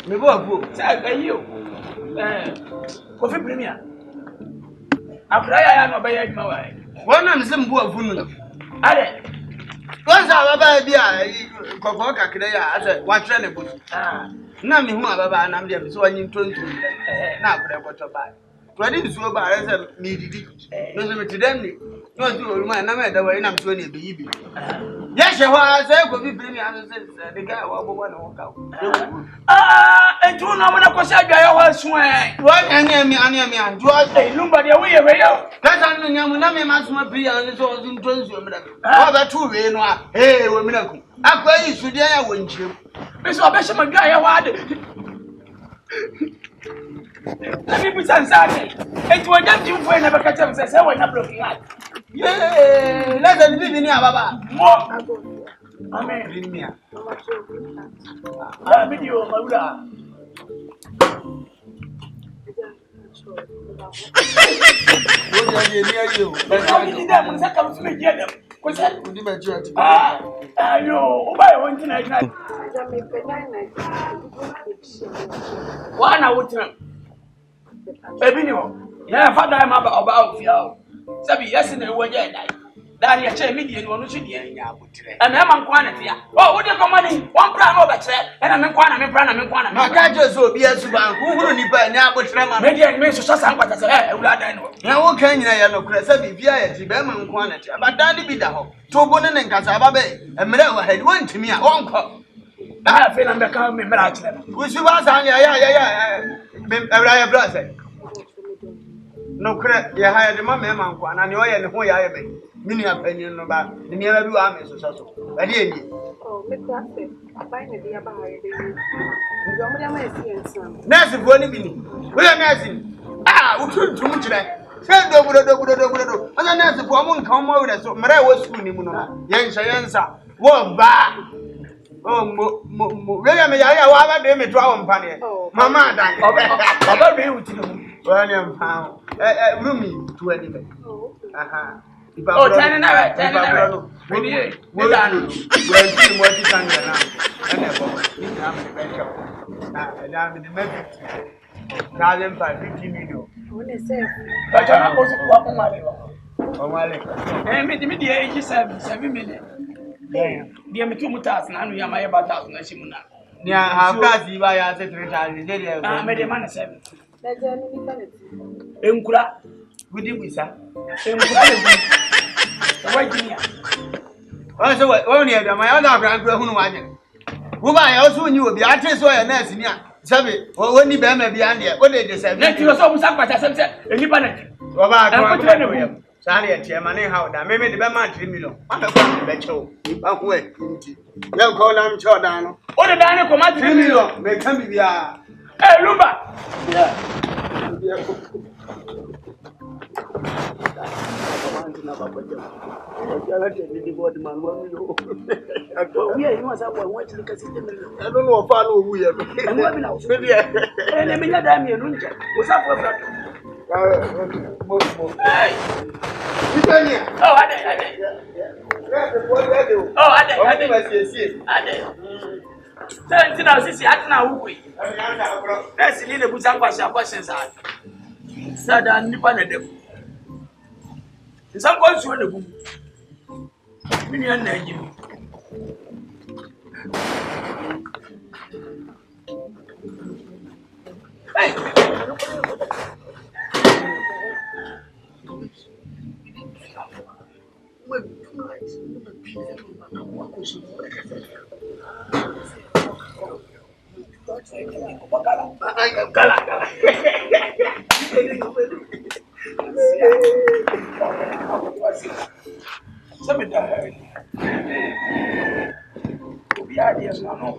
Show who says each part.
Speaker 1: Me bo
Speaker 2: say you coffee premier afra ya no be ya djuma wa
Speaker 1: won na me se mbo afu no
Speaker 2: ade
Speaker 1: won sa baba bia kokko kakra ya ase wa twere ne bo na me hu ababa na me de me so anyi ntonto na akra boto ba Ready to go by as a needy. No, to them. No, to my name, the way I'm so near baby. Yes, you are. I could be bringing the guy who want to walk out.
Speaker 2: And two nominal Cosaga was swing.
Speaker 1: What any me, and you are saying nobody away. That's on the Yamunami must be on his own in terms of other two. Hey, women. I quite used to there, wouldn't you? Miss Obesham, guy, I wanted. Let me put some side. It was just you for never catch up, says I was not blocking out. Yeah, let us live in here, Baba. More. Amen. In here. I'll meet you, Maura. What are you near you? But I did that when I come to meet them. What's that? I know. Why I want tonight? One I would tell. Baby, yeah, father, I'm about you. Sabi, yes, in a way, that you tell me, one should be in your booty. And I'm quantity. Oh, what you come money? One plan over there, and I'm in Quana. My gadgets will be as well. Who wouldn't need by now, but maybe I may just some what I say. Now, can you know, Cressabi, via Tibam quantity, but Dandy be the home. Tobonin and Casababe, and Mera had one to me, I won't call. I feel I'm becoming miraculous. Which was on, yeah, brother. No credit, you hired the mamma and you are who I am. Many opinion about the near you are, Mrs. Sasso. I did.
Speaker 3: Oh, Miss Classic, I find it about you.
Speaker 1: Nancy, what do you mean? We are Nancy. Ah, we couldn't too much today. Send over the do. And then Nancy, for a month, come over there. So Maria was swooning. Yansa, one bar. Oh, William, I have a draw on Panny. Mamma, I'll be with you. William found roomy to anyway. Aha. Oh, 10 hours. Really? Well done. Well, see what you can do now. And I'm in the bench. And I'm in the medic. Now, then, 50 million. But you're not supposed to walk on my level. Oh, my leg. And made the age 7 million. Damn. Dear me 2,000, and we are my about 1,000. Yeah, how does he buy us 3 times? I made a man 7.
Speaker 3: That's any minute.
Speaker 1: Enkura, we did with her. Why, Jimmy? Also, only my other grandpa who wanted. Who I also knew would be artist or a nurse in here. Sabi, or when you bear me behind here, what did they say? Let you also some part of a independent. Robert, sorry, at your money, how that maybe the Bama 3 million. I'm a family show. I'm wet. No call them Jordan. What the Daniel command 3 million? May come be a. Hey, Lumba! I don't know if I know who you are. And what now? And let me let them in. What's up with that? Oh, I did. Tell now, Sissy, I now wait. That's in the Busan questions. Sad and Nippon. Some ones were the boom. Million name. Some died. We are here now.